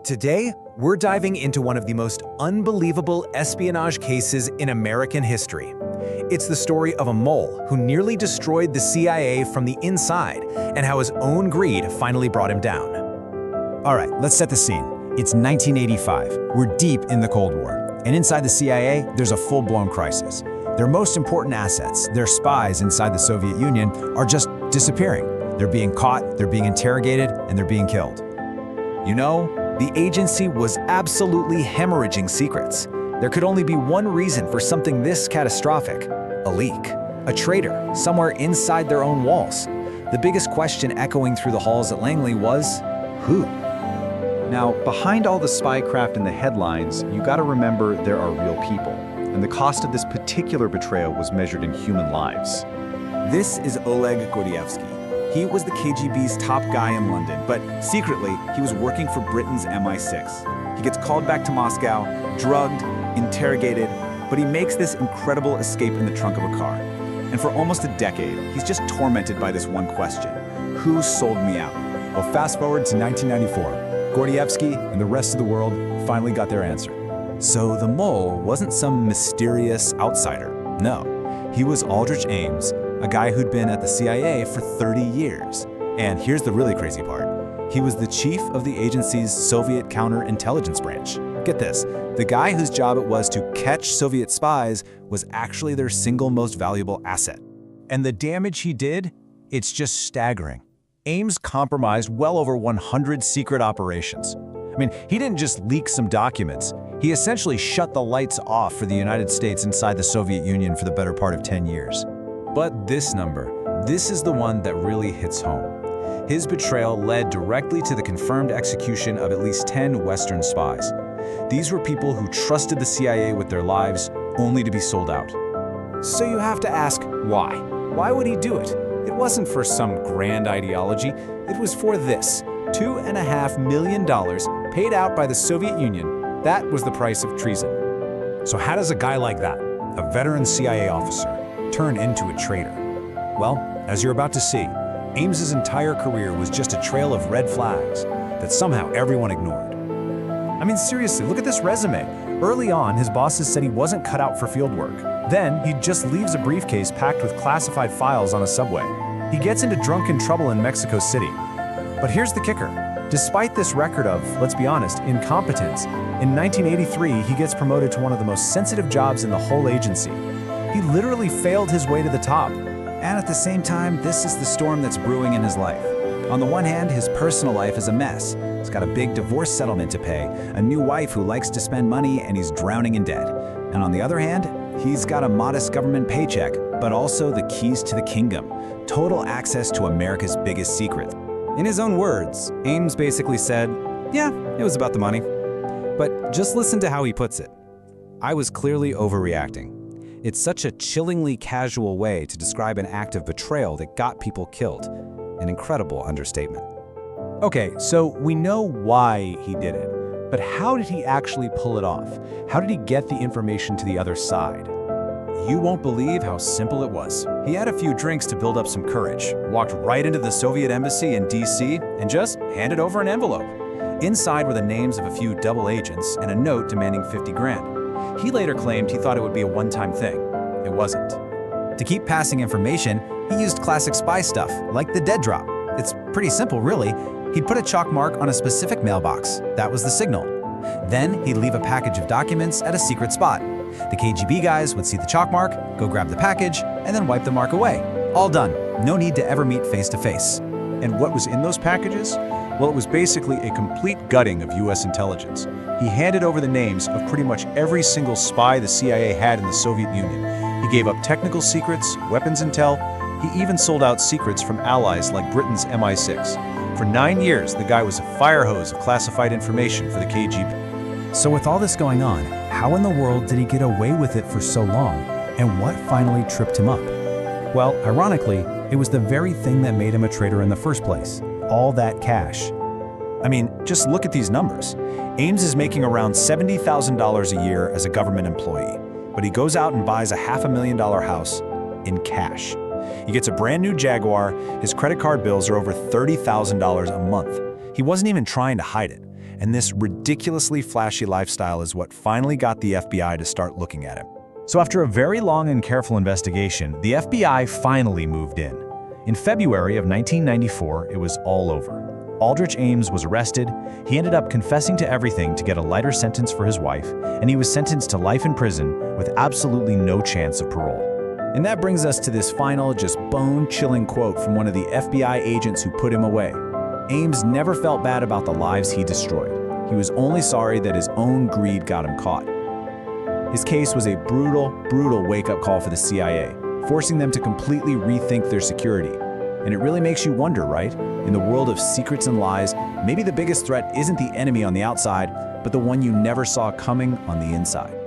Today, we're diving into one of the most unbelievable espionage cases in American history. It's the story of a mole who nearly destroyed the CIA from the inside and how his own greed finally brought him down. All right, let's set the scene. It's 1985. We're deep in the Cold War. And inside the CIA, there's a full-blown crisis. Their most important assets, their spies inside the Soviet Union, are just disappearing. They're being caught, they're being interrogated, and they're being killed. You know, the agency was absolutely hemorrhaging secrets. There could only be one reason for something this catastrophic: a leak, a traitor, somewhere inside their own walls. The biggest question echoing through the halls at Langley was, who? Now, behind all the spycraft in the headlines, you gotta remember there are real people. And the cost of this particular betrayal was measured in human lives. This is Oleg Gordievsky. He was the KGB's top guy in London, but secretly, he was working for Britain's MI6. He gets called back to Moscow, drugged, interrogated, but he makes this incredible escape in the trunk of a car. And for almost a decade, he's just tormented by this one question: who sold me out? Well, fast forward to 1994. Gordievsky and the rest of the world finally got their answer. So the mole wasn't some mysterious outsider. No, he was Aldrich Ames, a guy who'd been at the CIA for 30 years. And here's the really crazy part. He was the chief of the agency's Soviet counterintelligence branch. Get this, the guy whose job it was to catch Soviet spies was actually their single most valuable asset. And the damage he did? It's just staggering. Ames compromised well over 100 secret operations. I mean, he didn't just leak some documents. He essentially shut the lights off for the United States inside the Soviet Union for the better part of 10 years. But this number, this is the one that really hits home. His betrayal led directly to the confirmed execution of at least 10 Western spies. These were people who trusted the CIA with their lives, only to be sold out. So you have to ask, why? Why would he do it? It wasn't for some grand ideology. It was for this: $2.5 million paid out by the Soviet Union. That was the price of treason. So how does a guy like that, a veteran CIA officer, turn into a traitor? Well, as you're about to see, Ames's entire career was just a trail of red flags that somehow everyone ignored. I mean, seriously, look at this resume. Early on, his bosses said he wasn't cut out for field work. Then, he just leaves a briefcase packed with classified files on a subway. He gets into drunken trouble in Mexico City. But here's the kicker. Despite this record of, let's be honest, incompetence, in 1983, he gets promoted to one of the most sensitive jobs in the whole agency. He literally failed his way to the top. And at the same time, this is the storm that's brewing in his life. On the one hand, his personal life is a mess. He's got a big divorce settlement to pay, a new wife who likes to spend money, and he's drowning in debt. And on the other hand, he's got a modest government paycheck, but also the keys to the kingdom, total access to America's biggest secret. In his own words, Ames basically said, yeah, it was about the money. But just listen to how he puts it. I was clearly overreacting. It's such a chillingly casual way to describe an act of betrayal that got people killed. An incredible understatement. Okay, so we know why he did it, but how did he actually pull it off? How did he get the information to the other side? You won't believe how simple it was. He had a few drinks to build up some courage, walked right into the Soviet embassy in DC, and just handed over an envelope. Inside were the names of a few double agents and a note demanding 50 grand. He later claimed he thought it would be a one-time thing. It wasn't. To keep passing information, he used classic spy stuff, like the dead drop. It's pretty simple, really. He'd put a chalk mark on a specific mailbox. That was the signal. Then he'd leave a package of documents at a secret spot. The KGB guys would see the chalk mark, go grab the package, and then wipe the mark away. All done. No need to ever meet face to face. And what was in those packages? Well, it was basically a complete gutting of US intelligence. He handed over the names of pretty much every single spy the CIA had in the Soviet Union. He gave up technical secrets, weapons intel. He even sold out secrets from allies like Britain's MI6. For 9 years, the guy was a fire hose of classified information for the KGB. So with all this going on, how in the world did he get away with it for so long? And what finally tripped him up? Well, ironically, it was the very thing that made him a traitor in the first place. All that cash. I mean, just look at these numbers. Ames is making around $70,000 a year as a government employee, but he goes out and buys a $500,000 house in cash. He gets a brand new Jaguar. His credit card bills are over $30,000 a month. He wasn't even trying to hide it. and this ridiculously flashy lifestyle is what finally got the FBI to start looking at him. So after a very long and careful investigation, the FBI finally moved in. In February of 1994, it was all over. Aldrich Ames was arrested. He ended up confessing to everything to get a lighter sentence for his wife, and he was sentenced to life in prison with absolutely no chance of parole. And that brings us to this final, just bone-chilling quote from one of the FBI agents who put him away. Ames never felt bad about the lives he destroyed. He was only sorry that his own greed got him caught. His case was a brutal, brutal wake-up call for the CIA, forcing them to completely rethink their security. And it really makes you wonder, right? In the world of secrets and lies, maybe the biggest threat isn't the enemy on the outside, but the one you never saw coming on the inside.